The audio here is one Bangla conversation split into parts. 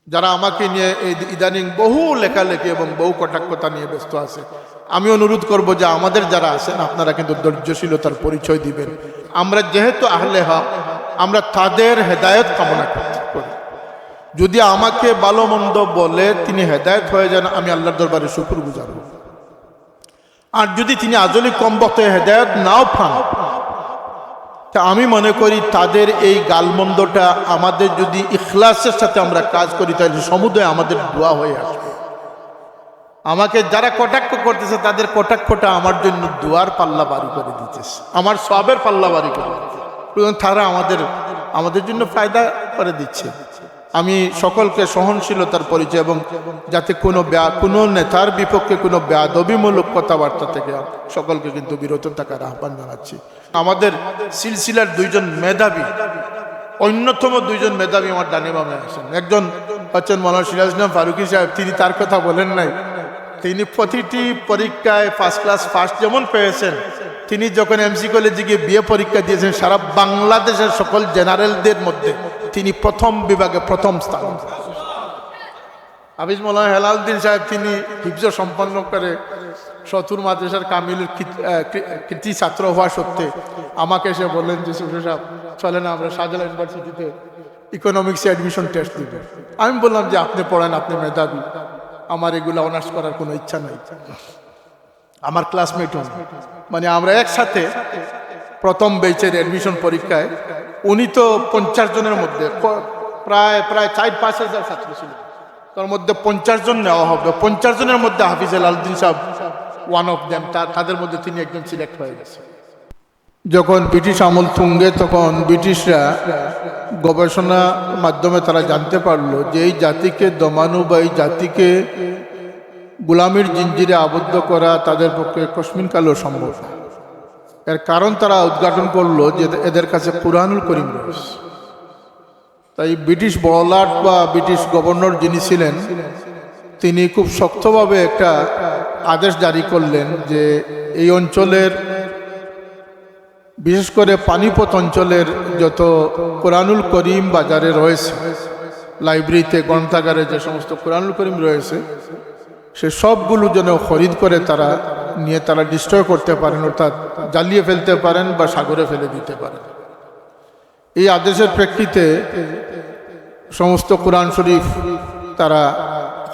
যারা আমাকে নিয়ে এই ইদানিং বহু লেখালেখি এবং বহু কটাক্ষতা নিয়ে ব্যস্ত আছে, আমি অনুরোধ করব যে আমাদের যারা আছেন আপনারা কিন্তু ধৈর্যশীলতার পরিচয় দিবেন। আমরা যেহেতু আহলে হক, আমরা তাদের হেদায়েত কামনা করি। যদি আমাকে ভালো মন্দ বলে তিনি হেদায়েত হয়ে যান, আমি আল্লাহর দরবারে শুকরগুজার হব। আর যদি তিনি আজলি কম বক্তে হেদায়েত নাও পান, তা আমি মনে করি তাদের এই গালমন্দটা আমাদের যদি ইখলাসের সাথে আমরা কাজ করি তাহলে সমুদয় আমাদের দোয়া হয়ে আসবে। আমাকে যারা কটাক্ষ করতেছে তাদের কটাক্ষটা আমার জন্য দোয়ার পাল্লা বাড়ি করে দিতেছে, আমার সবের পাল্লা বাড়ি করে দিচ্ছে। তারা আমাদের জন্য ফায়দা করে দিচ্ছে। আমি সকলকে সহনশীলতার পরিচয় এবং যাতে কোনো নেতার বিপক্ষে কোনো বেয়াদবিমূলক কথাবার্তা থেকে সকলকে কিন্তু বিরত থাকার আহ্বান জানাচ্ছি। আমাদের সিলসিলার দুইজন মেধাবী, অন্যতম দুইজন মেধাবী আমার ডানে বামে আছেন। একজন হচ্ছেন মৌলানা সিরাজ ইসলাম ফারুকী সাহেব, তিনি তার কথা বলেন নাই। তিনি প্রতিটি পরীক্ষায় ফার্স্ট ক্লাস ফার্স্ট যেমন পেয়েছেন, তিনি যখন এমসি কলেজে গিয়ে বিএ পরীক্ষা দিয়েছেন সারা বাংলাদেশের সকল জেনারেলদের মধ্যে তিনি প্রথম বিভাগে প্রথম স্থান। হাফিজ মৌলানা হেলালউদ্দিন সাহেব তিনি হিফজ সম্পন্ন করে শতুর মাদ্রাসার কামিলের কৃতি ছাত্র হওয়া সত্ত্বে আমাকে এসে বললেন যে সুফি সাহেব চলেন আমরা শাহজালাল ইউনিভার্সিটিতে ইকোনমিক্সে অ্যাডমিশন টেস্ট দিব। আমি বললাম যে আপনি পড়েন, আপনি মেধাবী, আমার এগুলো অনার্স করার কোনো ইচ্ছা নেই। আমার ক্লাসমেট মানে আমরা একসাথে প্রথম বেচের অ্যাডমিশন পরীক্ষায়, উনি তো 50 জনের মধ্যে প্রায় 4-5 হাজার ছাত্র ছিল, তার মধ্যে 50 জন নেওয়া হবে। 50 জনের মধ্যে হাফিজ হেলালউদ্দিন সাহেব ওয়ান অফ দেম, তাদের মধ্যে তিনি একজন সিলেক্ট হয়ে গেছে। যখন ব্রিটিশ আমল তুঙ্গে, তখন ব্রিটিশরা গবেষণার মাধ্যমে তারা জানতে পারলো যে এই জাতিকে দমানো বা এই জাতিকে গোলামির জিঞ্জিরে আবদ্ধ করা তাদের পক্ষে কসমিনকালেও সম্ভব না। এর কারণ তারা উদ্ঘাটন করলো যে এদের কাছে কুরআনুল করিম রয়েছে। তাই ব্রিটিশ বড়লাট বা ব্রিটিশ গভর্নর যিনি ছিলেন, তিনি খুব শক্তভাবে একটা আদেশ জারি করলেন যে এই অঞ্চলের, বিশেষ করে পানিপথ অঞ্চলের যত কুরআনুল করিম বাজারে রয়েছে, লাইব্রেরিতে গ্রন্থাগারে যে সমস্ত কুরআনুল করিম রয়েছে, সে সবগুলো যেন খরিদ করে তারা নিয়ে তারা ডিস্ট্রয় করতে পারেন, অর্থাৎ জ্বালিয়ে ফেলতে পারেন বা সাগরে ফেলে দিতে পারেন। এই আদেশের প্রেক্ষিতে সমস্ত কুরআন শরীফ তারা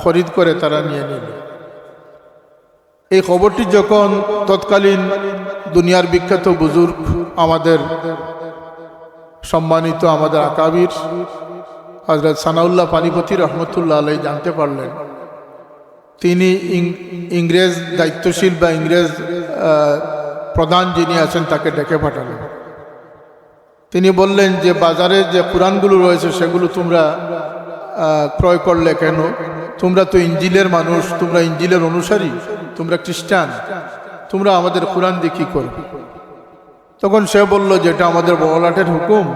খরিদ করে তারা নিয়ে নিল। এই খবরটি যখন তৎকালীন দুনিয়ার বিখ্যাত বুজুর্গ, আমাদের সম্মানিত আমাদের আকাবির হযরত সানাউল্লাহ পানিপতি রহমতুল্লাহ আলাইহি জানতে পারলেন, তিনি ইংরেজ দায়িত্বশীল বা ইংরেজ প্রধান যিনি আছেন তাকে ডেকে পাঠালেন। তিনি বললেন যে বাজারে যে কুরআনগুলো রয়েছে সেগুলো তোমরা ক্রয় করলে কেন? তোমরা তো ইঞ্জিলের মানুষ, তোমরা ইঞ্জিলের অনুসারী, তোমরা খ্রিস্টান, তোমরা আমাদের কুরআন দিয়ে কি করবে? তখন সে বলল যে এটা আমাদের বড়লাটের হুকুম,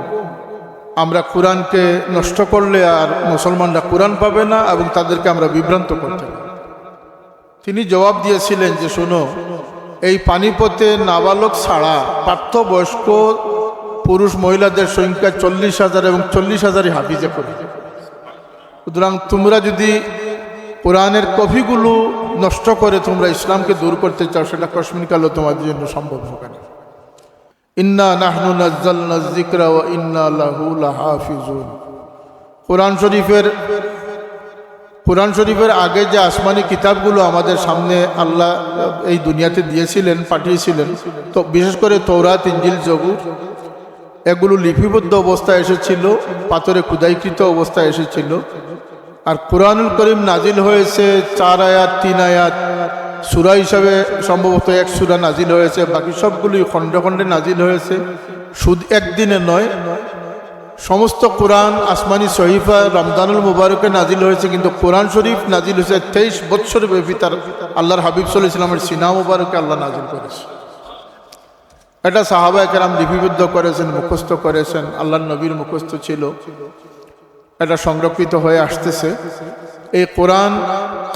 আমরা কুরআনকে নষ্ট করলে আর মুসলমানরা কুরআন পাবে না এবং তাদেরকে আমরা বিভ্রান্ত করতে পারি। তিনি জবাব দিয়েছিলেন যে শোনো, এই পানিপথে নাবালক ছাড়া প্রাপ্তবয়স্ক পুরুষ মহিলাদের সংখ্যা 40,000 এবং 40,000ই হাফিজে পড়ে। সুতরাং তোমরা যদি কোরআনের কপিগুলো নষ্ট করে তোমরা ইসলামকে দূর করতে চাও, সেটা কসমিনকালেও তোমাদের জন্য সম্ভব হবে না। ইন্না নাহনু নাজ্জালনা যিকরা ওয়া ইন্না লাহু লাহাফিজুন। কোরআন শরীফের আগে যে আসমানি কিতাবগুলো আমাদের সামনে আল্লাহ এই দুনিয়াতে দিয়েছিলেন, পাঠিয়েছিলেন, তো বিশেষ করে তৌরাত, ইনজিল, জবুর, এগুলো লিপিবদ্ধ অবস্থায় এসেছিল, পাথরে খোদাইকৃত অবস্থায় এসেছিল। আর কুরআনুল করিম নাজিল হয়েছে 4 আয়াত 3 আয়াত সূরা হিসাবে, সম্ভবত 1 সূরা নাজিল হয়েছে, বাকি সবগুলোই খণ্ডে খণ্ডে নাজিল হয়েছে, শুধু একদিনে নয়। সমস্ত কোরআন আসমানি সহিফা রমজানুল মুবারকে নাজিল হয়েছে, কিন্তু কোরআন শরীফ নাজিল হয়েছে 23 বছর ব্যাপী তার আল্লাহর হাবিব সাল্লাল্লাহু আলাইহি ওয়াসাল্লামের সিনা মুবারকে আল্লাহ নাজিল করেছে। এটা সাহাবায়ে কেরাম লিপিবদ্ধ করেছেন, মুখস্থ করেছেন, আল্লাহর নবীর মুখস্থ ছিল, এটা সংরক্ষিত হয়ে আসতেছে। এই কোরআন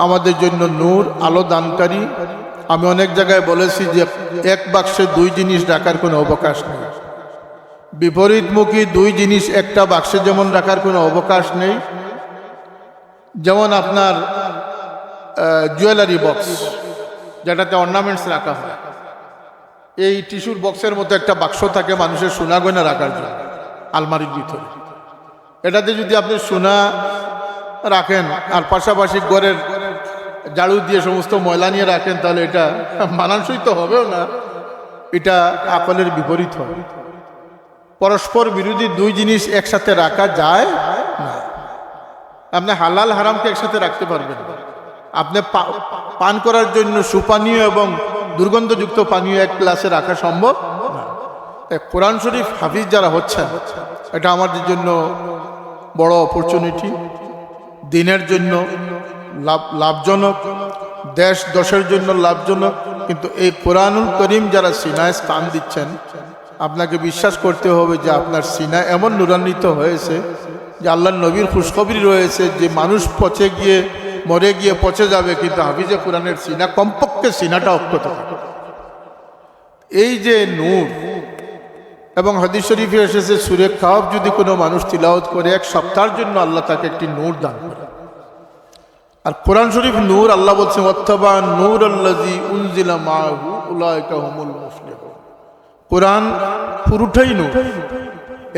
আমাদের জন্য নূর, আলো দানকারী। আমি অনেক জায়গায় বলেছি যে এক বাক্সে 2 জিনিস রাখার কোনো অবকাশ নেই। বিপরীতমুখী 2 জিনিস একটা বাক্সে যেমন রাখার কোনো অবকাশ নেই, যেমন আপনার জুয়েলারি বক্স, যেটাতে অর্নামেন্টস রাখা হয়, এই টিস্যুর বক্সের মতো একটা বাক্স থাকে মানুষের সোনা গয়না রাখার জন্য আলমারির ভিতরে। এটাতে যদি আপনি সোনা রাখেন আর পাশাপাশি ঘরের ঝাড়ু দিয়ে সমস্ত ময়লা নিয়ে রাখেন, তাহলে এটা মানানসই তো হবেও না, এটা আকলের বিপরীত হবে। পরস্পর বিরোধী দুই জিনিস একসাথে রাখা যায় না। আপনি হালাল হারামকে একসাথে রাখতে পারবেন না। আপনি পান করার জন্য সুপানীয় এবং দুর্গন্ধযুক্ত পানীয় এক গ্লাসে রাখা সম্ভব না। কোরআন শরীফ হাফিজ যারা হচ্ছেন, এটা আমাদের জন্য বড় অপরচুনিটি, দিনের জন্য লাভজনক, দেশ দশের জন্য লাভজনক। কিন্তু এই কোরআনুল করিম যারা সিনায় স্থান দিচ্ছেন, আপনাকে বিশ্বাস করতে হবে যে আপনার সিনা এমন নুরান্বিত হয়েছে যে আল্লাহর নবীর খুশখবরি রয়েছে যে মানুষ পচে গিয়ে মরে গিয়ে পচে যাবে, কিন্তু হাফিজে কোরআনের সিনা কমপক্ষে সিনাটা অক্ষত থাকে। এই যে নূর, এবং হাদিস শরীফে এসেছে সূরা কাহফ যদি কোনো মানুষ তিলাওয়াত করে 1 সপ্তাহের জন্য আল্লাহ তাকে একটি নূর দান করে। আর কোরআন শরীফ নূর, আল্লাহ বলছেন ওয়াত্তাবা নূরাল্লাযী উনজিলা মাআহু উলাইকা হুমুল মুফলিহুন। কোরআন পুরোটাই নূর।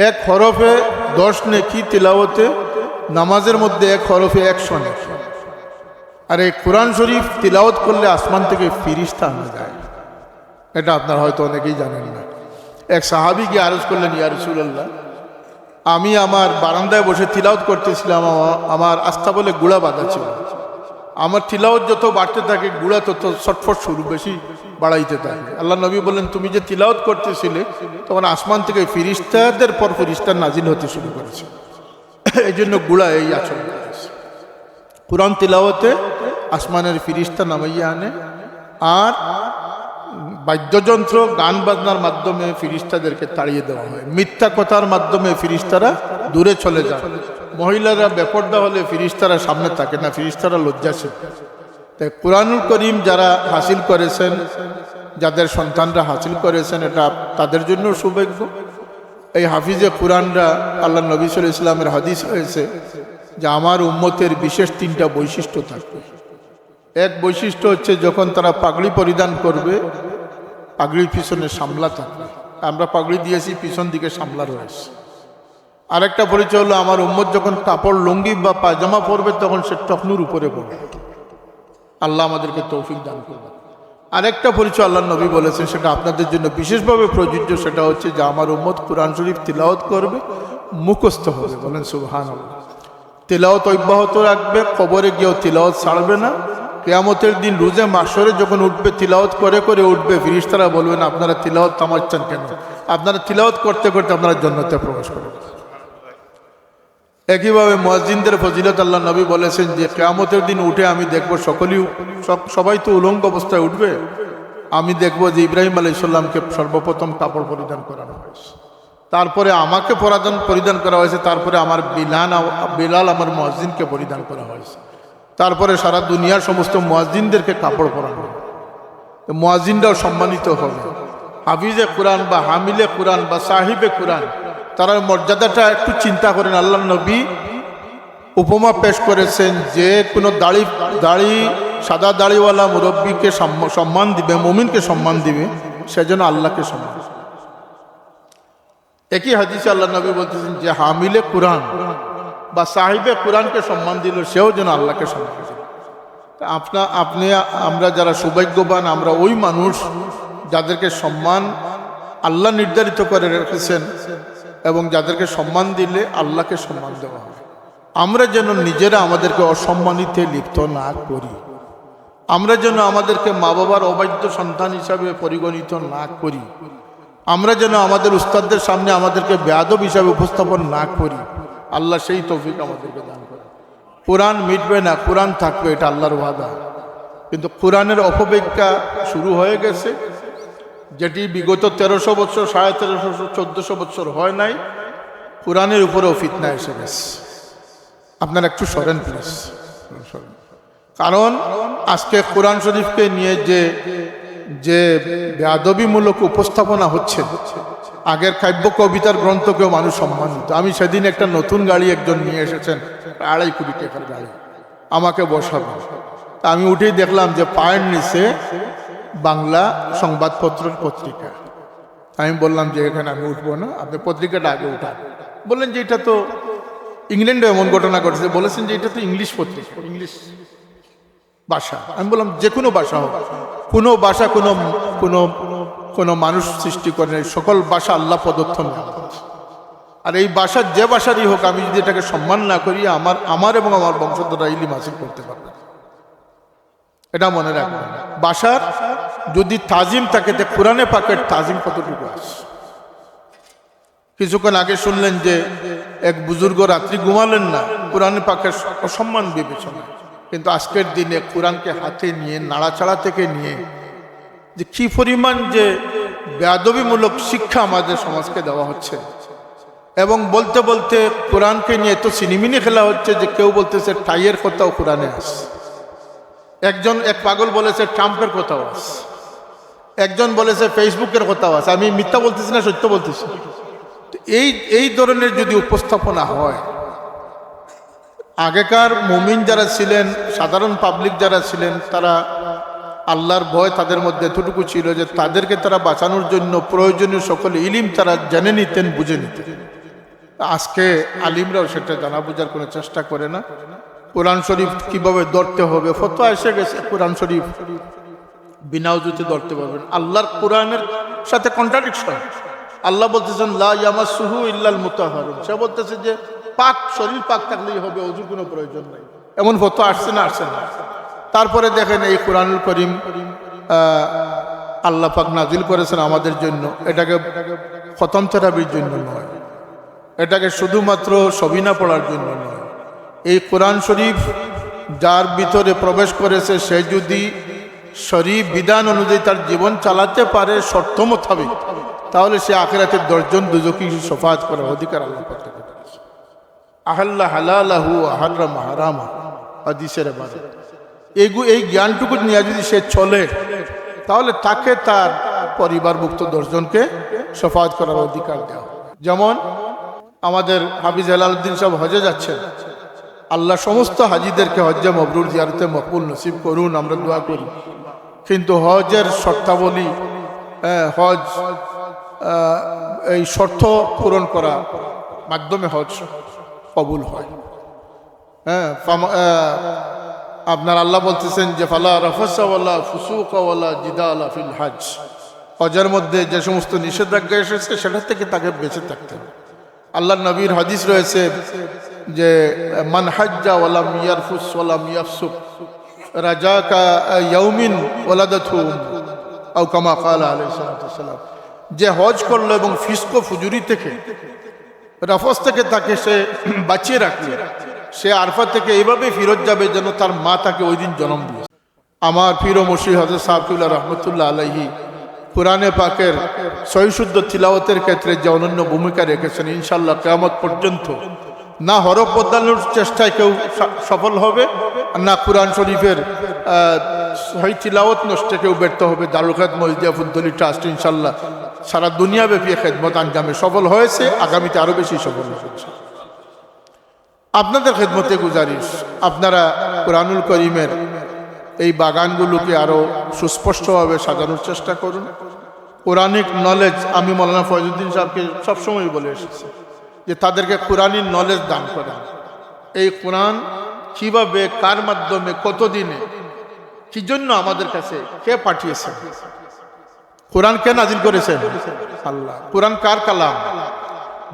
1 হরফে 10 নেকি তিলাওয়াতে, নামাজের মধ্যে 1 হরফে 100 নেকি। আর এই কোরআন শরীফ তিলাওয়াত করলে আসমান থেকে ফিরিস্তা আনা যায়, এটা আপনারা হয়তো অনেকেই জানেন না। এক সাহাবী গিয়ে আরজ করলেন, ইয়া রাসূলুল্লাহ, আমি আমার বারান্দায় বসে তিলাওয়াত করতেছিলাম, আমার আস্থা বলে গুড়া বাঁধা ছিল। আমার তিলাওয়াত যত বাড়তে থাকে গুড়া তত ছটফট শুরু বেশি বাড়াইতে থাকে। আল্লাহ নবী বললেন, তুমি যে তিলাওয়াত করতেছিলে তখন আসমান থেকে ফিরিস্তাদের পর ফিরিস্তা নাজিল হতে শুরু করেছে, এই জন্য গুড়া এই আচরণ করেছে। কোরআন তিলাওয়াতে আসমানের ফিরিস্তা নামাইয়া আনে, আর বাদ্যযন্ত্র গান বাজনার মাধ্যমে ফিরিস্তাদেরকে তাড়িয়ে দেওয়া হয়। মিথ্যা কথার মাধ্যমে ফিরিস্তারা দূরে চলে যায়। মহিলারা বেপর্দা হলে ফিরিস্তারা সামনে থাকে না, ফিরিস্তারা লজ্জাশীল। তাই কোরআনুল করিম যারা হাসিল করেছেন, যাদের সন্তানরা হাসিল করেছেন, এটা তাদের জন্য সৌভাগ্য। এই হাফিজে কোরআনরা, আল্লাহ নবী সাল্লাল্লাহু আলাইহি ওয়াসাল্লামের হাদিস হয়েছে যে আমার উম্মতের বিশেষ 3টা বৈশিষ্ট্য থাকবে। এক বৈশিষ্ট্য হচ্ছে যখন তারা পাগড়ি পরিধান করবে, পাগড়ির পিছনে সামলা থাকবে। আমরা পাগড়ি দিয়েছি, পিছন দিকে সামলা রয়েছে। আরেকটা পরিচয় হলো আমার উম্মত যখন কাপড় লুঙ্গি বা পায়জামা পরবে তখন সে টকনুর উপরে পড়বে। আল্লাহ আমাদেরকে তৌফিক দান করবে। আরেকটা পরিচয় আল্লাহ নবী বলেছেন, সেটা আপনাদের জন্য বিশেষভাবে প্রযোজ্য, সেটা হচ্ছে যে আমার উম্মত কোরআন শরীফ তিলাওয়াত করবে, মুখস্থ হবে। বলেন সুবহানাল্লাহ। তিলাওয়াত অব্যাহত রাখবে, কবরে গিয়েও তিলাওয়াত ছাড়বে না। কিয়ামতের দিন রোজে মাশরে যখন উঠবে, তিলাওয়াত করে করে উঠবে, ফেরেশতারা বলবেন আপনারা তিলাওয়াত থামাচ্ছেন কেন? আপনারা তিলাওয়াত করতে করতে আপনারা জান্নাতে প্রবেশ করবেন। একইভাবে মুয়াজ্জিনদের ফজিলত আল্লাহ নবী বলেছেন যে কিয়ামতের দিন উঠে আমি দেখব সবাই তো উলঙ্গ অবস্থায় উঠবে, আমি দেখব যে ইব্রাহিম আলাইহিস সালামকে সর্বপ্রথম কাপড় পরিধান করানো হয়েছে, তারপরে আমাকে পরিধান করা হয়েছে, তারপরে আমার বিলাল আমার মুয়াজ্জিনকে পরিধান করা হয়েছে, তারপরে সারা দুনিয়ার সমস্ত মুয়াজ্জিনদেরকে কাপড় পরানো হবে। মুয়াজ্জিনরাও সম্মানিত হবে। হাফিজে কোরআন বা হামিলে কোরআন বা সাহিবে কোরআন, তার মর্যাদাটা একটু চিন্তা করেন। আল্লাহ নবী উপমা পেশ করেছেন যে কোনো সাদা দাড়িওয়ালা মুরব্বীকে সম্মান দিবে, মুমিনকে সম্মান দিবে, সেজন্য আল্লাহকে সম্মান দিবে। একই হাদিসে আল্লাহ নবী বলতেছেন যে হামিলে কোরআন বা সাহিবে কোরআনকে সম্মান দিল, সেও যেন আল্লাহকে সম্মান দিল। আমরা যারা সৌভাগ্যবান, আমরা ওই মানুষ যাদেরকে সম্মান আল্লাহ নির্ধারিত করে রেখেছেন, এবং যাদেরকে সম্মান দিলে আল্লাহকে সম্মান দেওয়া হয়। আমরা যেন নিজেরা আমাদেরকে অসম্মানিতে লিপ্ত না করি, আমরা যেন আমাদেরকে মা বাবার অবাধ্য সন্তান হিসাবে পরিগণিত না করি, আমরা যেন আমাদের উস্তাদদের সামনে আমাদেরকে বেয়াদব হিসাবে উপস্থাপন না করি। আল্লাহ সেই তৌফিক আমাদেরকে দান করে। কোরআন মিটবে না, কোরআন থাকবে, এটা আল্লাহর ওয়াদা। কিন্তু কোরআনের অপব্যাখ্যা শুরু হয়ে গেছে, যেটি বিগত 1300 বছর, 1350, 1400 বছর হয় নাই। কোরআনের উপরেও ফিতনা এসে গেছে। আপনারা একটু সরেন প্লিজ, কারণ আজকে কোরআন শরীফকে নিয়ে যে বেয়াদবিমূলক উপস্থাপনা হচ্ছে, আগের কাব্য কবিতার গ্রন্থকেও মানুষ সম্মান দিত। আমি সেদিন একটা নতুন গাড়ি একজন নিয়ে এসেছেন, 2.5 কোটি টাকার গাড়ি, আমাকে বসাবো। আমি উঠেই দেখলাম যে পায়ের নিচে বাংলা সংবাদপত্রের পত্রিকা। আমি বললাম যে এখানে আমি উঠবো না, আপনি পত্রিকাটা আগে উঠান। বললেন যে এটা তো ইংল্যান্ডে এমন ঘটনা ঘটেছে, বলেছেন যে এটা তো ইংলিশ পত্রিকা, ইংলিশ ভাষা। আমি বললাম যে কোনো ভাষা হোক, কোনো ভাষা কোনো কোনো কোনো মানুষ সৃষ্টি করে নাই, সকল ভাষা আল্লাহ প্রদত্ত নিয়ামত। আর এই ভাষা যে ভাষারই হোক, আমি যদি এটাকে সম্মান না করি আমার এবং আমার বংশধররা ইলম হাসিল করতে পারবে, এটা মনে রাখবেন। ভাষার যদি তাজিম থাকে, তো কোরআনে পাকের তাজিম কতটুকু আছে। কিছুক্ষণ আগে শুনলেন যে এক বুজুর্গ রাত্রি ঘুমালেন না কোরআনে পাকের অসম্মান বিবেচনা, কিন্তু আজকের দিনে কোরআনকে হাতে নিয়ে নাড়াচাড়া থেকে নিয়ে যে কি পরিমাণ যে বেয়াদবিমূলক শিক্ষা আমাদের সমাজকে দেওয়া হচ্ছে, এবং বলতে বলতে কোরআনকে নিয়ে এত সিনিমিনি খেলা হচ্ছে যে কেউ বলতেছে টাইয়ের কথাও কোরআনে আছে, এক পাগল বলেছে ট্রাম্পের কথাও আছে, একজন বলেছে ফেসবুকের কথাও আছে। আমি মিথ্যা বলতেছি না, সত্য বলতেছি। এই ধরনের যদি উপস্থাপনা হয়, আগেকার মুমিন যারা ছিলেন, সাধারণ পাবলিক যারা ছিলেন, তারা আল্লাহর ভয় তাদের মধ্যে এতটুকু ছিল যে তাদেরকে তারা বাঁচানোর জন্য প্রয়োজনীয় সকল ইলিম তারা জেনে নিতেন, বুঝে নিতেন। আজকে আলিমরাও সেটা জানা বোঝার কোনো চেষ্টা করে না। কোরআন শরীফ কিভাবে ধরতে হবে, ফতোয়া এসে গেছে, কোরআন শরীফ বিনা উজুতে ধরতে পারবেন। আল্লাহর কোরআনের সাথে কন্ট্রাডিকশন। আল্লাহ বলতেছেন লা ইয়ামাসসুহু ইল্লাল মুতাহহারুন, সে বলতেছে যে পাক, শরীর পাক থাকলেই হবে, ওযুর কোনো প্রয়োজন নাই। এমন ফতোয়া আসছে না? আসছে না। তারপরে দেখেন এই কোরআনুল করিম আল্লাহ পাক নাজিল করেছেন আমাদের জন্য, এটাকে খতম তেরাবির জন্য নয়, এটাকে শুধুমাত্র সবিনা পড়ার জন্য নয়। এই কোরআন শরীফ যার ভিতরে প্রবেশ করেছে, সে যদি শরীফ বিধান অনুযায়ী তার জীবন চালাতে পারে শর্ত মোতাবেক, তাহলে সে আখিরাতের 10 জন দুজকি শফাআত করার অধিকার আল্লাহ পাক তাকে দিয়েছে। আহাল্লা হালালাহু আহাররামা হারামাহু, হাদিসের ইবাদত। এই জ্ঞানটুকু নিয়ে যদি সে চলে, তাহলে তাকে তার পরিবারভুক্ত 10 জনকে শফাআত করার অধিকার দেওয়া। যেমন আমাদের হাফিজ হেলালউদ্দিন সাহেব হজে যাচ্ছেন, আল্লাহ সমস্ত হাজিদেরকে হজ্জে মবরুর, জিয়ারতে মকবুল নসিব করুন, আমরা দোয়া করি। কিন্তু হজের শর্তাবলী, হজ এই শর্ত পূরণ করা মাধ্যমে হজ কবুল হয়। আপনার আল্লাহ বলতেছেন যে ফালা রাফাসা ওয়ালা ফুসুকা ওয়ালা জিদালা ফিল হজ, হজের মধ্যে যে সমস্ত নিষেধাজ্ঞা এসেছে সেটা থেকে তাকে বেঁচে থাকতে হবে। আল্লাহর নবীর হাদিস রয়েছে যে মান হাজ্জা ওয়ালাম ইয়ারফুস ওয়ালাম ইয়াফসুক রাজাকা ইয়াউমিন ওয়ালাদাতহু আও কামা ক্বালা আলাইহিস সালাতু ওয়াসসালাম, যে হজ করলো এবং ফিস্ক ফুজুরি থেকে, রাফস থেকে তাকে সে বাঁচিয়ে রাখলো, সে আরফা থেকে এইভাবে ফিরত যাবে যেন তার মা তাকে ওই দিন জন্ম দিয়েছে। আমার পীর ও মুর্শিদ হযরত সাহাবুল্লাহ রহমতুল্লাহ আলাইহি কোরআনে পাকের সহিশুদ্ধ তিলাওয়াতের ক্ষেত্রে যে অনন্য ভূমিকা রেখেছেন, ইনশাআল্লাহ কিয়ামত পর্যন্ত না হরফ বদলানোর চেষ্টায় কেউ সফল হবে, না কোরআন শরীফের সহি তিলাওয়াত নষ্টে কেউ ব্যর্থ হবে। দারুল খেদমত মসজিদুল ট্রাস্ট ইনশাআল্লাহ সারা দুনিয়াব্যাপী খেদমত আঞ্জামে সফল হয়েছে, আগামীতে আরো বেশি সফল হবে। আপনাদের খেদমতে গুজারিশ, আপনারা কোরআনুল করিমের এই বাগানগুলোকে আরো সুস্পষ্টভাবে সাজানোর চেষ্টা করুন। কোরআনিক নলেজ, আমি মৌলানা ফয়জুদ্দিন সাহেবকে সবসময় বলে এসেছি যে তাদেরকে কোরআনিক নলেজ দান করেন। এই কোরআন কিভাবে, কার মাধ্যমে, কতদিনে, কি জন্য আমাদের কাছে, কে পাঠিয়েছেন, কোরআন কে নাজিল করেছেন? আল্লাহ। কোরআন কার কালাম?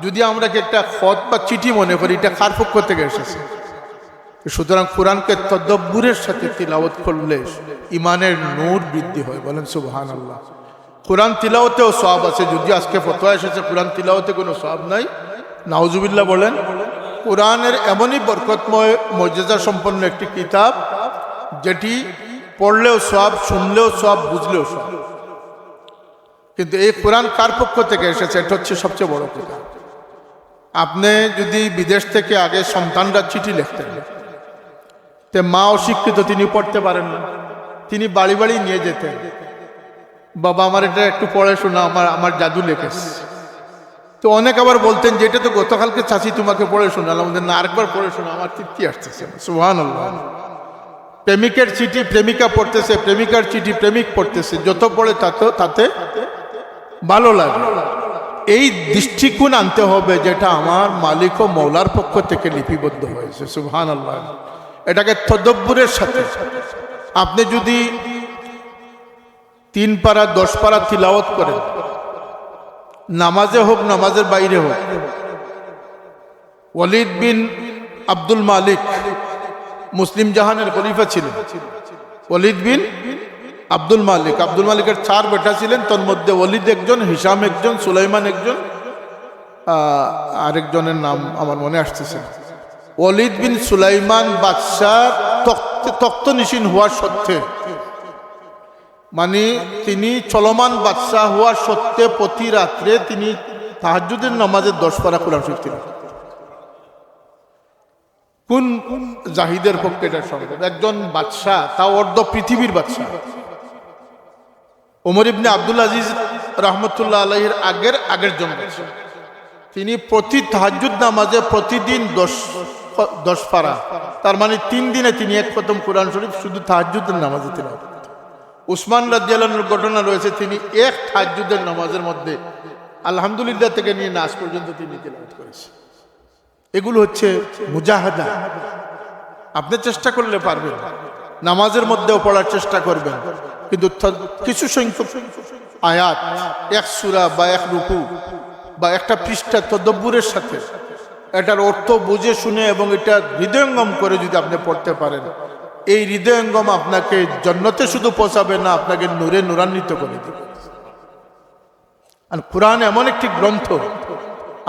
যদি আমরা একটা খত বা চিঠি মনে করি, এটা কার পক্ষ থেকে এসেছে? সুতরাং কোরআনকে তদব্বুরের সাথে তিলাওয়াত করলে ইমানের নূর বৃদ্ধি হয়। বলেন সুবহানাল্লাহ। কোরআন তিলাওয়াতেও সওয়াব আছে। যদি আজকে ফতোয়া এসেছে কোরআন তিলাওয়াতে কোনো সওয়াব নাই, নাউজুবিল্লাহ বলেন। কোরআনের এমনই বরকতময় মর্যাদা সম্পন্ন একটি কিতাব, যেটি পড়লেও সওয়াব, শুনলেও সওয়াব, বুঝলেও সওয়াব। কিন্তু এই কোরআন কার পক্ষ থেকে এসেছে, এটা হচ্ছে সবচেয়ে বড় কথা। আপনি যদি বিদেশ থেকে আগে সন্তানরা চিঠি লিখতেন, তে মা অশিক্ষিত, তিনি পড়তে পারেন না, তিনি বাড়ি বাড়ি নিয়ে যেতেন, বাবা আমার এটা একটু পড়ে শোনা, আমার জাদু লেখেছে। তো অনেক আবার বলতেন যে এটা তো গতকালকে চাচি তোমাকে পড়ে শোনালাম, না আরেকবার পড়ে শোনা, আমার তৃপ্তি আসতেছে। সুবহানাল্লাহ। প্রেমিকের চিঠি প্রেমিকা পড়তেছে, প্রেমিকার চিঠি প্রেমিক পড়তেছে, যত পড়ে তাতে ভালো লাগে। এই দৃষ্টিকোণ আনতে হবে যেটা আমার মালিক ও মৌলার পক্ষ থেকে লিপিবদ্ধ হয়েছে। সুবহানাল্লাহ। এটাকে তদব্বুরের সাথে আপনি যদি 3 পারা 10 পারা তিলাওয়াত করেন, নামাজে হোক নামাজের বাইরে হোক। ওয়ালিদ বিন আব্দুল মালিক মুসলিম জাহানের খলিফা ছিলেন। ওয়ালিদ বিন আব্দুল মালিকের 4 বেটা ছিলেন, তার মধ্যে ওয়ালিদ একজন, হিসাম একজন, সুলাইমান একজন, আরেকজনের নাম আমার মনে আসতেছে। ওয়ালিদ বিন সুলাইমান বাদশাহ তখ্তনিশীন হওয়ার সত্ত্বে, মানে তিনি চলমান বাদশাহ হওয়ার সত্ত্বে প্রতি রাত্রে তিনি তাহাজ্জুদের নামাজের 10 পারা কোরআন শরীফ তিলাওয়াত। কোন জাহিদের পক্ষে এটা সম্ভব? একজন বাদশাহ, তাও অর্ধ পৃথিবীর বাদশাহ, ওমর ইবনে আব্দুল আজিজ রহমতুল্লাহ আলাইহির আগের জন বাদশাহ, তিনি প্রতি তাহাজ্জুদ নামাজে প্রতিদিন 10 পারা, তার মানে 3 দিনে তিনি 1 খতম কোরআন শরীফ শুধু তাহাজ্জুদের নামাজে তিলাওয়াত করতেন। উসমান রাদিয়াল্লাহু আনহুর ঘটনা রয়েছে, তিনি 1 তাহাজ্জুদের নামাজের মধ্যে আলহামদুলিল্লাহ থেকে নিয়ে নাস পর্যন্ত তিনি তিলাওয়াত করেছেন। এগুলো হচ্ছে মুজাহাদা। আপনি চেষ্টা করলে পারবেন, নামাজের মধ্যেও পড়ার চেষ্টা করবেন, কিন্তু কিছু সংখ্যক আয়াত, 1 সূরা বা 1 রুকু বা একটা পৃষ্ঠা তদব্বুরের সাথে এটার অর্থ বুঝে শুনে এবং এটা হৃদয়ঙ্গম করে যদি আপনি পড়তে পারেন, এই হৃদয়ঙ্গম আপনাকে জান্নাতে শুধু পৌঁছাবে না, আপনাকে নূরে নূরান্বিত করে দেবে। আর কোরআন এমন একটি গ্রন্থ,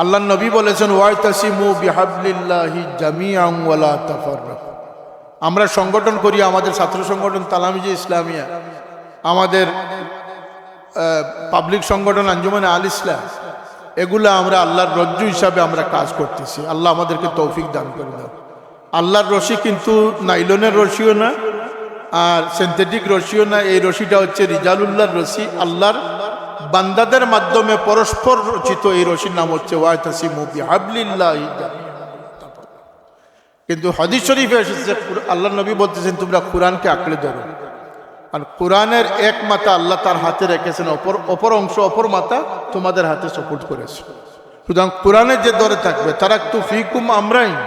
আল্লাহ নবী বলেছেন ওয়াইতাসিমু বিহাবলিল্লাহি জামিআন ওয়ালা তাফাররাকু। আমরা সংগঠন করি, আমাদের ছাত্র সংগঠন তালামিজে ইসলামিয়া, আমাদের পাবলিক সংগঠন আঞ্জুমানে আল ইসলাম, এগুলা আমরা আল্লাহর রজ্জু হিসাবে আমরা কাজ করতেছি। আল্লাহ আমাদেরকে তৌফিক দান করে দাও। আল্লাহর রশি কিন্তু নাইলনের রশিও না আর সিনথেটিক রশিও না, এই রশিটা হচ্ছে রিজালুল্লাহর রশি, আল্লাহর বান্দাদের মাধ্যমে পরস্পর রচিত এই রশির নাম হচ্ছে ওয়াতাসিমু বিহাবলিল্লাহি জামিআন। কিন্তু হাদিস শরীফে এসেছে আল্লাহ নবী বলতেছেন তোমরা কোরআনকে আঁকড়ে ধরো। আর কোরআনের এক মাথা আল্লাহ তার হাতে রেখেছেন, অপর অংশ অপর মাথা তোমাদের হাতে সাপোর্ট করেছে। সুতরাং কোরআনের যে ধরে থাকবে তারাকতু ফিকুম আমরাইন।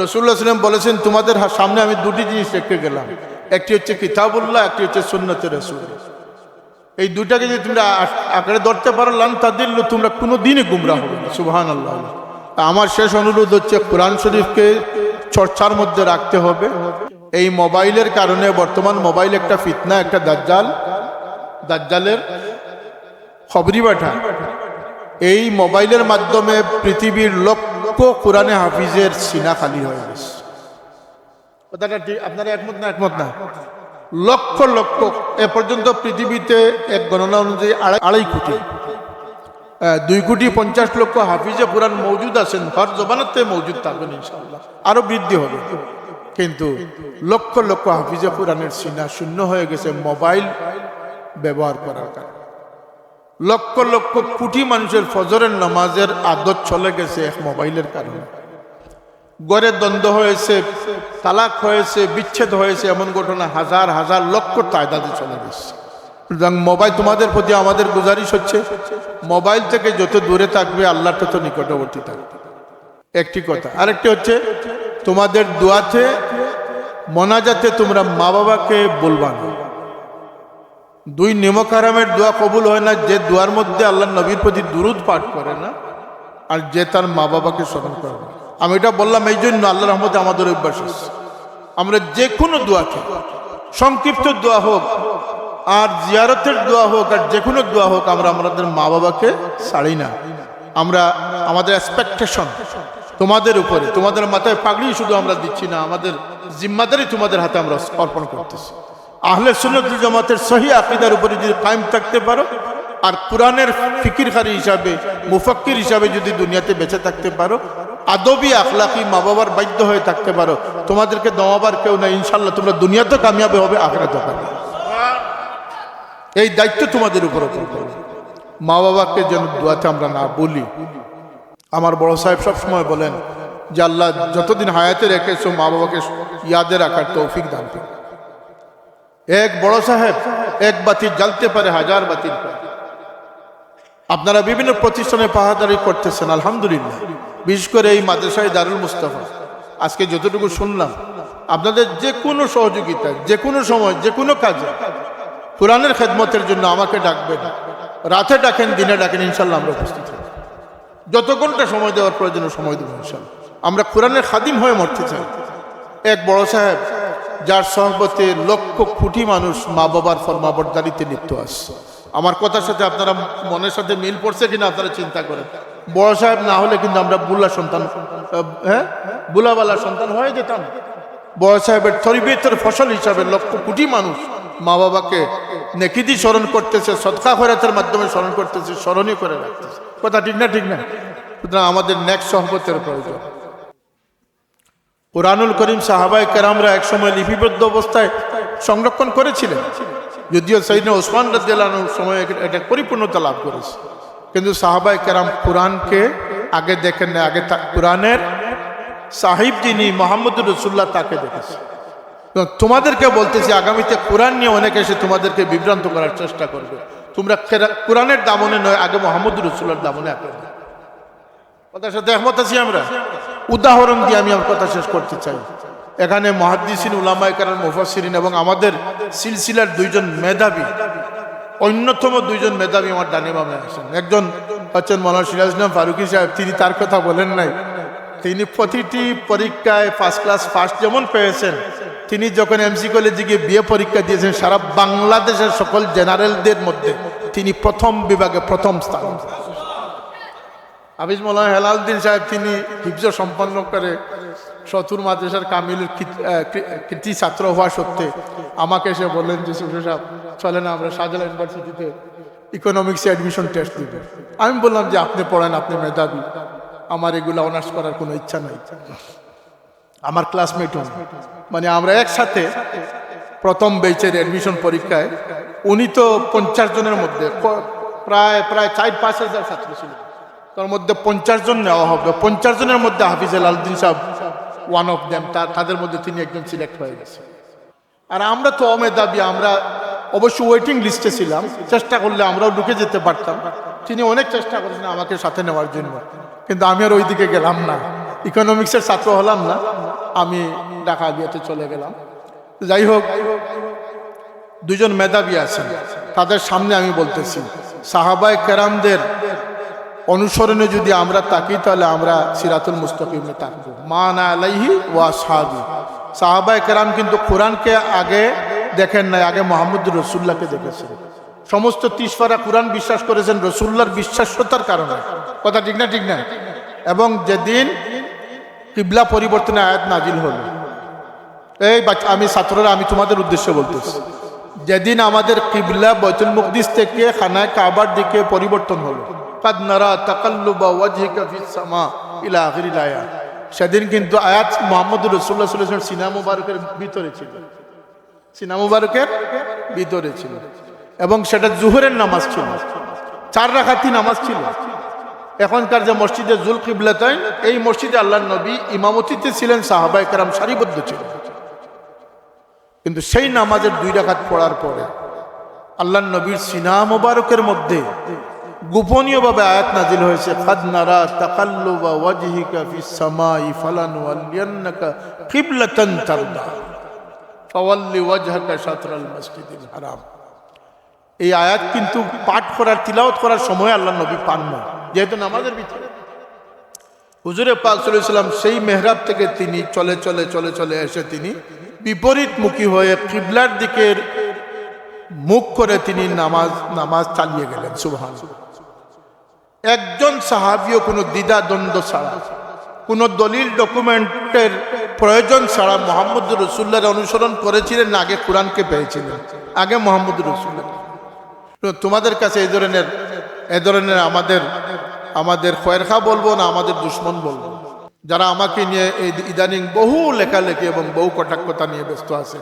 রাসূলুল্লাহ সাল্লাল্লাহু আলাইহি ওয়াসাল্লাম বলেছেন তোমাদের সামনে আমি 2টি জিনিস রেখে গেলাম, একটি হচ্ছে কিতাবুল্লাহ, একটি হচ্ছে সুন্নতে রাসূল। এই দুটাকে যদি তোমরা আঁকড়ে ধরতে পারো লান তাদিল্লু, তোমরা কোনো দিনই গুমরাহ হবে না। সুবহানাল্লাহ। আমার শেষ অনুরোধ হচ্ছে কোরআন শরীফকে চর্চার মধ্যে রাখতে হবে। এই মোবাইলের কারণে বর্তমান মোবাইল একটা ফিতনা, একটা দাজ্জালের খবরি বাঠা। এই মোবাইলের মাধ্যমে পৃথিবীর লক্ষ কোরআনে হাফিজের সিনা খালি হয়ে গেছে। কথাটা ঠিক, আপনারা একমত না? একমত না? লক্ষ লক্ষ, এ পর্যন্ত পৃথিবীতে এক গণনা অনুযায়ী 2.5 কোটি 2,50,00,000 হাফিজে কোরআন মৌজুদ আছেন, হর জবানাতে মৌজুদ থাকবেন ইনশাআল্লাহ, আরো বৃদ্ধি হবে। কিন্তু লক্ষ লক্ষ হাফিজে কোরআনের সিনা শূন্য হয়ে গেছে মোবাইল ব্যবহার করার কারণে। লক্ষ লক্ষ কোটি মানুষের ফজরের নামাজের আদত চলে গেছে এক মোবাইলের কারণে। গড়ে দ্বন্দ্ব হয়েছে, তালাক হয়েছে, বিচ্ছেদ হয়েছে, এমন ঘটনা হাজার হাজার লক্ষ তায়দাদে চলে গেছে। সুতরাং মোবাইল, তোমাদের প্রতি আমাদের গুজারিশ হচ্ছে মোবাইল থেকে যত দূরে থাকবে আল্লাহর তত নিকটবর্তী থাকবে, একটি কথা। আরেকটি হচ্ছে তোমাদের দোয়াতে মোনাজাতে তোমরা মা বাবাকে বলবা না। 2 নেমক হারামের দোয়া কবুল হয় না, যে দোয়ার মধ্যে আল্লাহ নবীর প্রতি দুরুদ পাঠ করে না আর যে তার মা বাবাকে স্মরণ করে না। আমি এটা বললাম এই জন্য, আল্লাহর রহমতে আমাদের অভ্যাস আছে, আমরা যে কোনো দোয়াকে, সংক্ষিপ্ত দোয়া হোক আর জিয়ারতের দোয়া হোক আর যে কোনো দোয়া হোক, আমরা আমাদের মা বাবাকে ছাড়ি না। আমরা আমাদের এক্সপেকটেশন তোমাদের উপরে, তোমাদের মাথায় পাগড়ি শুধু আমরা দিচ্ছি না, আমাদের জিম্মাদারি তোমাদের হাতে আমরা অর্পণ করতেছি। আহলে সুন্নাত ওয়াল জামাতের সহি আকীদার উপরে যদি কায়েম থাকতে পারো আর কোরআনের ফিকিরকারী হিসাবে, মুফাক্কির হিসাবে যদি দুনিয়াতে বেঁচে থাকতে পারো, আদবি আখলাকি মা বাবার বাধ্য হয়ে থাকতে পারো, তোমাদেরকে দমাবার কেউ না। ইনশাল্লাহ তোমরা দুনিয়াতে কামিয়াবে হবে, আখিরাতেও কামিয়াবে। এই দায়িত্ব তোমাদের উপর। মা বাবাকে যেন দোয়াতে আমরা না বলি। আমার বড় সাহেব সবসময় বলেন যে আল্লাহ যতদিন হায়াতে রেখেছো মা বাবাকে ইয়াদে রাখার তৌফিক দান করো। এক বড় সাহেব এক বাতি জ্বালতে পারে হাজার বাতির পায়। আপনারা বিভিন্ন প্রতিষ্ঠানে পাহাড়দারি করতেছেন, আলহামদুলিল্লাহ। বিশেষ করে এই মাদ্রাসায় দারুল মুস্তাফা আজকে যতটুকু শুনলাম, আপনাদের যে কোনো সহযোগিতা, যে কোনো সময়, যে কোনো কাজে কোরআনের খেদমতের জন্য আমাকে ডাকবেন, রাতে ডাকেন, দিনে ডাকেন, ইনশাল্লাহ আমরা উপস্থিত হব। যত ঘন্টা সময় দেওয়ার প্রয়োজনে সময় দেবো ইনশাল্লাহ। আমরা কোরআনের খাদিম হয়ে মরতে চাই। এক বড় সাহেব যার সহবতে লক্ষ কোটি মানুষ মা বাবার ফরমাবরদারিতে লিপ্ত আছে। আমার কথার সাথে আপনারা মনের সাথে মিল পড়ছে কিনা আপনারা চিন্তা করেন। বড় সাহেব না হলে কিন্তু আমরা বুলা সন্তান, বুলাওয়ালা সন্তান হয়ে যেতাম। বড় সাহেবের তরবিয়তের ফসল হিসাবে লক্ষ কোটি মানুষ মা বাবাকে নেকিদি স্মরণ করতেছে, সদকা খয়রাতের মাধ্যমে স্মরণ করতেছে, স্মরণীয় করে রাখতেছে। কথা ঠিক না? ঠিক না? সুতরাং আমাদের নেক্সট সহবতের প্রয়োজন। কুরআনুল করিম সাহাবায়ে কেরামরা একসময় লিপিবদ্ধ অবস্থায় সংরক্ষণ করেছিলেন, যদিও সাইয়েদনা ওসমান রাদিয়াল্লাহু আনহুর সময় এটা পরিপূর্ণতা লাভ করেছে। কিন্তু সাহাবায়ে কেরাম কোরআনকে আগে দেখেন না, আগে কোরআনের সাহিব যিনি মুহাম্মদুর রাসূলুল্লাহ তাকে দেখেছে। তোমাদেরকে বলতেছি, আগামীতে কোরআন নিয়ে অনেকে এসে তোমাদেরকে বিভ্রান্ত করার চেষ্টা করবে। তোমরা কোরআনের দামনে নয়, আগে মুহাম্মদুর রাসূলুল্লাহর দামনে আঁকড়ে দাও। কথার সাথে একমত আছি আমরা? উদাহরণ দিয়ে আমি আমার কথা শেষ করতে চাই। এখানে মুহাদ্দিসিন, উলামায়ে কেরাম, মুফাসসিরিন এবং আমাদের সিলসিলার দুইজন মেধাবী, অন্যতম দুইজন মেধাবী আমার ডানে বামে আছেন। একজন হচ্ছেন মাওলানা সিরাজ ইসলাম ফারুকী সাহেব। তিনি তার কথা বলেন নাই, তিনি প্রতিটি পরীক্ষায় ফার্স্ট ক্লাস ফার্স্ট যেমন পেয়েছেন, তিনি যখন এমসি কলেজে গিয়ে বিএ পরীক্ষা দিয়েছেন, সারা বাংলাদেশের সকল জেনারেলদের মধ্যে তিনি প্রথম বিভাগে প্রথম স্থান। হাফিজ মাওলানা হেলালউদ্দিন সাহেব তিনি হিফজ সম্পন্ন করে শতুর মাদ্রাসার কামিলের কৃতি ছাত্র হওয়া সত্ত্বে আমাকে এসে বললেন যে সুফি সাহেব চলে না আমরা শাহজালাল ইউনিভার্সিটিতে ইকোনমিক্সে অ্যাডমিশন টেস্ট দিব। আমি বললাম যে আপনি পড়েন, আপনি মেধাবী, আমার এগুলো অনার্স করার কোনো ইচ্ছা নাই। আমার ক্লাসমেট মানে আমরা একসাথে প্রথম বেচের অ্যাডমিশন পরীক্ষায়, উনি তো 50 জনের মধ্যে প্রায় 4-5 হাজার ছাত্র ছিল, তার মধ্যে 50 জন নেওয়া হবে। 50 জনের মধ্যে হাফিজ হেলালউদ্দিন সাহেব ওয়ান অফ দেম, তাদের মধ্যে তিনি একজন সিলেক্ট হয়ে গেছে। আর আমরা তো অমেধাবী, আমরা অবশ্য ওয়েটিং লিস্টে ছিলাম, চেষ্টা করলে আমরাও ঢুকে যেতে পারতাম। তিনি অনেক চেষ্টা করেছেন আমাকে সাথে নেওয়ার জন্য, কিন্তু আমি আর ওইদিকে গেলাম না, ইকোনমিক্সের ছাত্র হলাম না, আমি ঢাকা গিয়েতে চলে গেলাম। যাই হোক, দুজন মেধাবী আছেন, তাদের সামনে আমি বলতেছি, সাহাবায়ে কেরামদের অনুসরণে যদি আমরা তাকি, তাহলে আমরা সিরাতুল মুস্তাকিমে তাকবো, মান আলাইহি ওয়া আসহাবি। সাহাবায়ে কেরাম কিন্তু কোরআনকে আগে দেখেন নাই, আগে মুহাম্মদুর রাসূলুল্লাহকে দেখেছেন। সমস্ত 30 পারা কোরআন বিশ্বাস করেছেন রাসূলুল্লাহর বিশ্বাসতার কারণে। কথা ঠিক না? ঠিক না? এবং যেদিন কিবলা পরিবর্তনের আয়াত নাজিল হলো, এই আমি ছাত্ররা, আমি তোমাদের উদ্দেশ্যে বলতেছি, যেদিন আমাদের কিবলা বাইতুল মুকদ্দিস থেকে খানায়ে কাবার দিকে পরিবর্তন হলো, কাদ নারা তাকাল্লুবা ওয়াজহিকা ফিস সামা ইলা আখিরিল আয়াত, সেদিন কিন্তু আয়াত মুহাম্মদুর রাসূলুল্লাহ সাল্লাল্লাহু আলাইহি ওয়াসাল্লাম সিনা মুবারকের ভিতরে ছিল, সিনা মুবারকের ভিতরে ছিল, এবং সেটা জোহরের নামাজ ছিল, 4 রাকাতি নামাজ ছিল। এখনকার যে মসজিদে জুল কিবলাতাইন, এই মসজিদে আল্লাহর নবী ইমামতিতে ছিলেন, সাহাবায়ে কেরাম সারিবদ্ধ ছিলেন। কিন্তু সেই নামাজের 2 রাকাত পড়ার পরে আল্লাহর নবীর সিনা মুবারকের মধ্যে গোপনীয়ভাবে আয়াত নাজিল হয়েছে, কাদ নারা তাকাল্লুবা ওয়াজহিকা ফিস সামাই ফালানুওয়াল্লিয়ান্নাকা কিবলাতান তারদা ফাওয়াল্লি ওয়াজহাকা শাতরাল মাসজিদিল হারাম। এই আয়াত কিন্তু পাঠ করার, তিলাওয়াত করার সময় আল্লাহর নবী পান না, যেহেতু নামাজের ভিতরে। হুজুরে পাক সাল্লাল্লাহু আলাইহি ওয়াসাল্লাম সেই মেহরাব থেকে তিনি চলে চলে চলে চলে এসে তিনি বিপরীতমুখী হয়ে কিবলার দিকে মুখ করে তিনি নামাজ চালিয়ে গেলেন। সুবহানাল্লাহ। একজন সাহাবীও কোনো দ্বিধা দ্বন্দ্ব ছাড়া, কোনো দলিল ডকুমেন্টের প্রয়োজন ছাড়া মুহাম্মদুর রাসূলুল্লাহর অনুসরণ করেছিলেন না, আগে কোরআনকে পেয়েছিলেন, আগে মুহাম্মদুর রাসূলুল্লাহ। তোমাদের কাছে এই ধরনের আমাদের খয়েরখা বলবো না, আমাদের দুশ্মন বলবো, যারা আমাকে নিয়ে এই ইদানিং বহু লেখালেখি এবং বহু কটাক্ষতা নিয়ে ব্যস্ত আছে,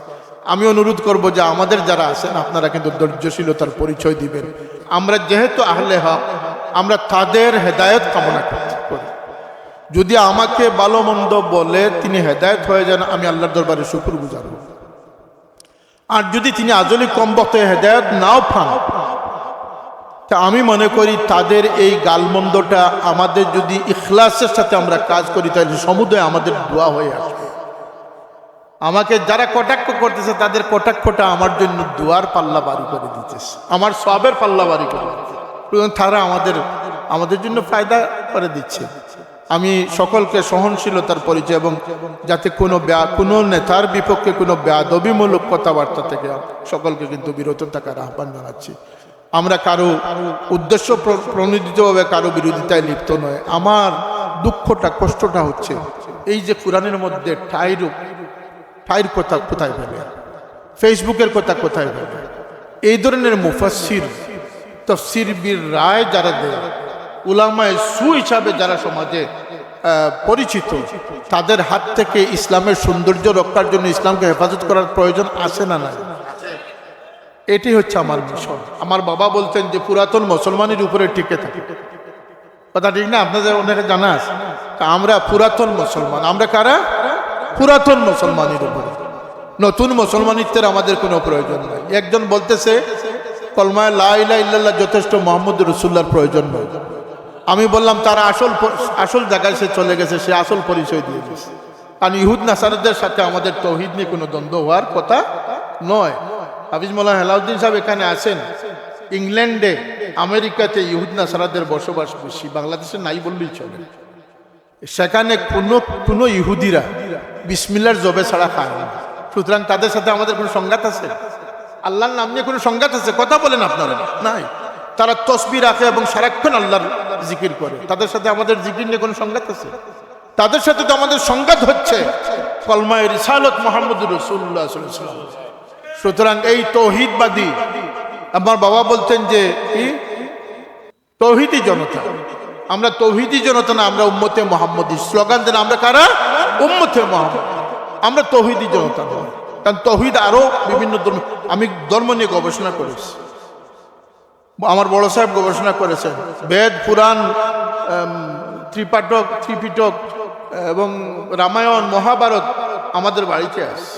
আমি অনুরোধ করব যে আমাদের যারা আছেন আপনারা কিন্তু ধৈর্যশীলতার পরিচয় দিবেন। আমরা যেহেতু আহলে হক, আমরা তাদের হেদায়েত কামনা করি। যদি আমাকে ভালো মন্দ বলে তিনি হেদায়েত হয়ে যান, আমি আল্লাহর দরবারে শুকরগুজার হব। আর যদি তিনি আজলি কম বক্তে হেদায়ত নাও পান, তা আমি মনে করি তাদের এই গালমন্দটা আমাদের যদি ইখলাসের সাথে আমরা কাজ করি তাহলে সমুদয় আমাদের দোয়া হয়ে আসবে। আমাকে যারা কটাক্ষ করতেছে তাদের কটাক্ষটা আমার জন্য দোয়ার পাল্লা বাড়ি করে দিতেছে, আমার সবের পাল্লা বাড়ি করে দিচ্ছে, তারা আমাদের জন্য ফায়দা করে দিচ্ছে। আমি সকলকে সহনশীলতার পরিচয় এবং যাতে কোনো নেতার বিপক্ষে কোনো বেয়াদবিমূলক কথাবার্তা থেকে সকলকে কিন্তু বিরত থাকার আহ্বান জানাচ্ছি। আমরা কারো উদ্দেশ্য প্রণোদিতভাবে কারো বিরোধিতায় লিপ্ত নয়। আমার দুঃখটা কষ্টটা হচ্ছে এই যে কোরআনের মধ্যে ঠাইর কথা কোথায় ফেলে, ফেসবুকের কথা কোথায় ফেলে, এই ধরনের মুফাসসির তাফসীর বীর রায় যারা দেয়, উলামায়ে সু হিসাবে যারা সমাজে পরিচিত, তাদের হাত থেকে ইসলামের সৌন্দর্য রক্ষার জন্য ইসলামকে হেফাজত করার প্রয়োজন আছে না নাই? এটি হচ্ছে আমার মিশন। আমার বাবা বলতেন যে পুরাতন মুসলমানের উপরে টিকে থাকে, কথা ঠিক না? আপনাদের অনেকে জানা আছে। আমরা পুরাতন মুসলমান। আমরা কারা? পুরাতন মুসলমানের উপরে। নতুন মুসলমানিত্বের আমাদের কোনো প্রয়োজন নাই। একজন বলতেছে কলমায় লা ইলাহা ইল্লাল্লাহ যথেষ্ট, মুহাম্মদ রাসূলুল্লাহর প্রয়োজন নয়। আমি বললাম তার আসল জায়গায় সে চলে গেছে, সে আসল পরিচয় দিয়ে গেছে। কারণ ইহুদ নাসারাদের সাথে আমাদের তৌহিদ নিয়ে কোনো দ্বন্দ্ব হওয়ার কথা নয়। হাফিজ মাওলানা হেলাউদ্দিন সাহেব এখানে আছেন। ইংল্যান্ডে, আমেরিকাতে ইহুদ নাসারাদের বসবাস বেশি, বাংলাদেশে নাই বললেই চলে। সেখানে কোনো ইহুদিরা বিসমিল্লাহর জবে ছাড়া খায় না। সুতরাং তাদের সাথে আমাদের কোনো সংঘাত আছে? আল্লাহর নাম নিয়ে কোনো সংঘাত আছে? কথা বলেন আপনারা, নাই। তারা তসবিহ রাখে এবং সারাক্ষণ আল্লাহর জিকির করে। তাদের সাথে আমাদের জিকির নিয়ে কোনো সংঘাত আছে? তাদের সাথে তো আমাদের সংঘাত হচ্ছে কলমায়ে রিসালত মুহাম্মদুর রাসূলুল্লাহ সাল্লাল্লাহু আলাইহি ওয়াসাল্লাম। সুতরাং এই তৌহিদবাদী, আমার বাবা বলতেন যে তৌহিদি জনতা, আমরা তৌহিদি জনতা না, আমরা উম্মতে মুহাম্মদী। স্লোগান দেন আমরা কারা? উম্মতে মুহাম্মদ। আমরা তৌহিদি জনতা নয়। কারণ তৌহিদ আরো বিভিন্ন ধর্ম, আমি ধর্ম নিয়ে গবেষণা করেছি, আমার বড় সাহেব গবেষণা করেছেন। বেদ, পুরাণ, ত্রিপিটক এবং রামায়ণ, মহাভারত আমাদের বাড়িতে আছে।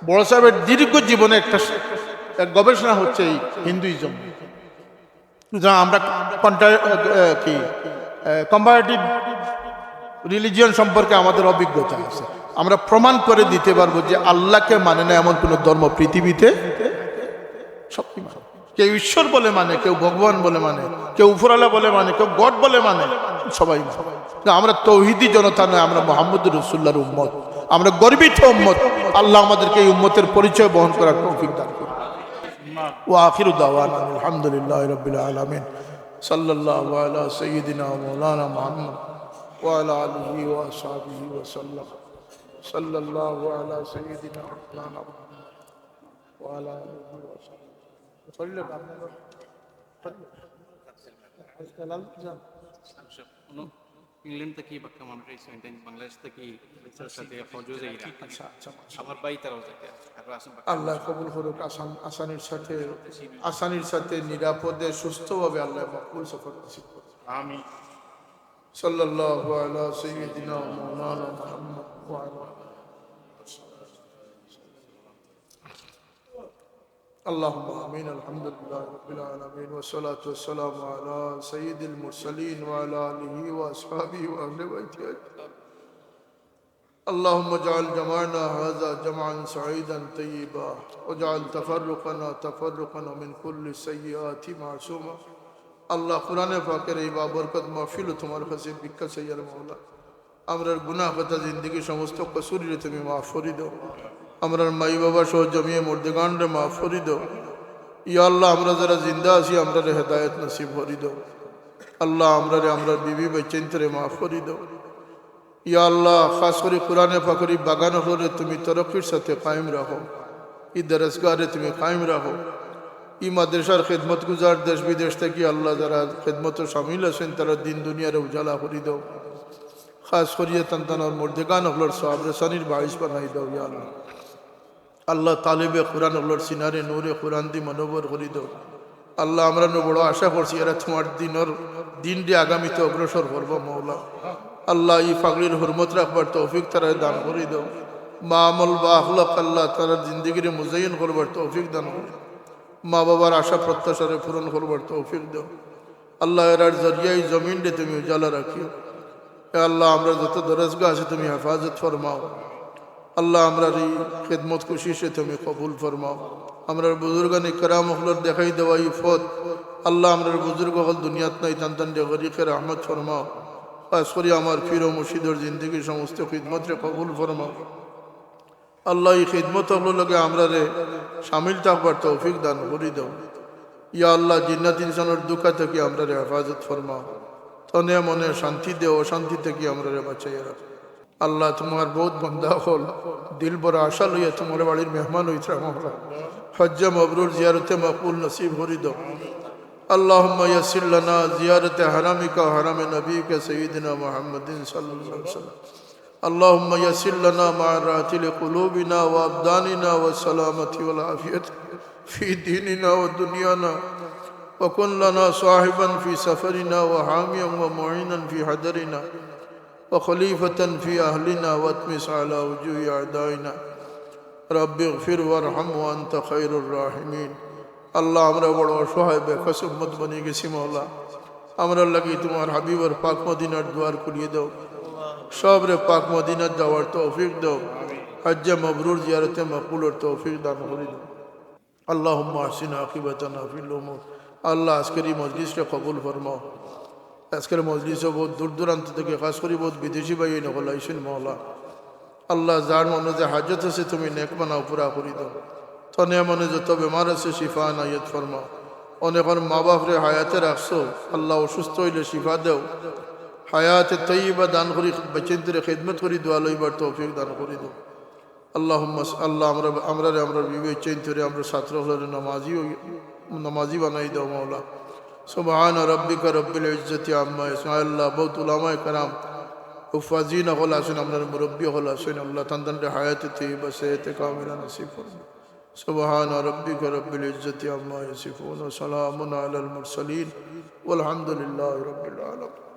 বড় সাহেবের দীর্ঘ জীবনে একটা গবেষণা হচ্ছে এই হিন্দুইজম। আমরা কম্পারেটিভ রিলিজিয়ন সম্পর্কে আমাদের অভিজ্ঞতা আছে। আমরা প্রমাণ করে দিতে পারবো যে আল্লাহকে মানে না এমন কোন ধর্ম পৃথিবীতে সবই মানে। কেউ ঈশ্বর বলে মানে, কেউ ভগবান বলে মানে, কেউ উপরালা বলে মানে, কেউ গড বলে মানে, সবাই মানে। আমরা তৌহিদি জনতা নয়, আমরা মুহাম্মদুর রাসূলুল্লাহর উম্মত। আমরা গর্বিত উম্মত। আল্লাহ আমাদেরকে এই উম্মতের পরিচয় বহন করার তৌফিক দান করুন। ওয়া আখিরু দাওয়ানা আলহামদুলিল্লাহি রাব্বিল আলামিন। সাল্লাল্লাহু আলা সাইয়্যিদিনা ওয়া মাওলানা মুহাম্মদ ওয়া আলা আলিহি ওয়া আসহাবিহি ওয়া সাল্লাম। সাল্লাল্লাহু আলা সাইয়্যিদিনা মাওলানা মুহাম্মদ ওয়া আলা আলিহি ওয়া আসহাবিহি। ইংল্যান্ড থেকে বাংলাদেশ থেকে আমার ভাই তারাও থাকে। আল্লাহ কবুল করুক। আসানির সাথে নিরাপদে সুস্থভাবে আল্লাহ মকবুল সফর নসিব করুন। আমিন। সাল্লাল্লাহু আলা সাইয়্যিদিনা মাওলানা মুহাম্মদ ওয়া আলা اللهم آمين. الحمد لله رب العالمين والصلاة والسلام على سيد المرسلين وعلى آله وأصحابه وأهل بيته. اللهم اجعل جمعنا هذا جمعا سعيدا طيبا واجعل تفرقنا من كل سيئات معصوما. আল্লাহ কোরআনে পাকের এই বাবরকত মাহফিল তোমার কাছে ভিক্ষা চাইয়ার মাওলা, আমরার গুনাহ কথা জিন্দেগি সমস্ত কসুরিরে তুমি মাফ করে দাও। আমরার মাই বাবা সহ জমিয়ে মুর্দেগানরে মাফ করে দাও। ইয়া আল্লাহ, আমরা যারা জিন্দা আছি আমরারে হেদায়েত নসিব করে দাও। আল্লাহ আমরার বিবি বাচ্চান্তরে মাফ করে দাও। ইয়া আল্লাহ, খাস করে কোরআনে পাকের বাগান হলে তুমি তরক্কির সাথে কায়েম রাখো। ই দরসগাহে তুমি কায়েম রাখো। ই মাদ্রাসার খেদমত গুজার দেশ বিদেশ থেকে আল্লাহ যারা খেদমত শামিল আছেন তারা দিন দুনিয়ারে উজালা করে দাও। খাস করিয়ে তান্তানোর মুর্দেগান হলোর সওয়াব রসানির বাইস বানাই দাও। ইয়া আল্লাহ, আল্লাহ তালিবে কোরআন হলোর সিনারে নূরে কোরআন দি মনোবর করে দাও। আল্লাহ আমরা বড় আশা করছি এরা তোমার দিন দিয়ে আগামীতে অগ্রসর করবো। মৌলা আল্লাহ, ই ফাগলির হুরমত রাখবার তৌফিক তারা দান করে দাও। মা আমল বা আখলাক আল্লাহ তারা জিন্দগিরে মুজাইন করবার তৌফিক দান করে। মা বাবার আশা প্রত্যাশারে পূরণ করবার তৌফিক দাও। আল্লাহ এরার জরিয়াই জমিনরে তুমি উজালা রাখিও। এ আল্লাহ আমরা যত দরজগা আছে তুমি হেফাজত ফরমাও। আল্লাহ আমরার এই খেদমত খুশিসে তুমি কবুল ফরমাও। আমরার বুজুর্গানি কারাম হলর দেখাই দেওয়া এই ফত আল্লাহ আমরার বুজুর্গ হল দুনিয়াত নাই টান টান গরিকে রহমত ফরমাও। খাস করি আমার ফির ও মুর্শিদর জিন্দগির সমস্ত খিদমতরে কবুল ফরমাও। আল্লাহ এই খিদমত লগে আমরা রে সামিল থাকবার তৌফিক দান করি দাও। ইয়া আল্লাহ জিন্নাত ইনসানের দুঃখা থেকে আমরা রে হেফাজত ফরমাও। তনে মনে শান্তি দে, অশান্তি থেকে আমরা রে বাঁচাইয়া রাখ। আল্লাহ তোমার বহুত বন্ধা হল দিল বড় আশা লইয়া তোমার বাড়ির মেহমান হইতে আমরা হজ্জা মবরুর জিয়ারতে মকবুল নসিব করি দাও। اللهم يسر لنا زيارة حرمك وحرم نبيك سيدنا محمد صلى الله عليه وسلم. اللهم يسر لنا معرات لقلوبنا وأبداننا والسلامة والعافية في ديننا ودنيانا. وكن لنا صاحبا في سفرنا وحاميا ومعينا في حضرنا وخليفة في أهلنا واتمس على وجوه أعدائنا. رب اغفر وارحم وأنت خير الراحمين. আল্লাহ আমরা বড় অসহায় বেকস উম্মত বনে গেছি মওলা। আমরা লাগি তোমার হাবিবের পাক মদিনার দুয়ার খুলিয়ে দাও। সবরে পাক মদিনার যাওয়ার তৌফিক দাও। হজ্জে মবরুর জিয়ারতে মকবুলের তৌফিক দান করে দাও। আল্লাহুম্মা আহসিন আকিবাতানা ফিল উমুর। আল্লাহ আজকের এই মজলিসকে কবুল ফরমাও। আজকের মজলিসও বহুত দূর দূরান্ত থেকে খাস করে বহুত বিদেশি ভাই নকল আইসেন মওলা। আল্লাহ যার মনে যে হাজত আছে তুমি নেক বানাও, পুরা করে দাও। তনে মনে যত বেমার আছে শিফা নাইয়ত ফরমাও। অনেকের মা বাপরে হায়াতে রাখছো, আল্লাহ অসুস্থ হইলে শিফা দেও। হায়াতে তৈবা দান করি বেচিন্তরে খেদমত করি দোয়া লইবার তৌফিক দান করি দাও। আল্লাহুম্মা আল্লাহ আমরা বিবেক চিন্তরে আমরা ছাত্র হলে নামাজি বানাই দাও মওলা। সুবহান রাব্বিকা রব্বিল ইজ্জতি আম্মা ইয়াসিফুন। আল্লাহ বহুত উলামায়ে কেরাম হুফাজিন হল আছেন, আপনার মুরব্বী হল আছেন, আল্লাহ তানদের হায়াতে তৈবা সেহতে কামিলা নসিব ফরমাও। سبحان ربك رب العزة عما يصفون وسلام على المرسلين والحمد لله رب العالمين.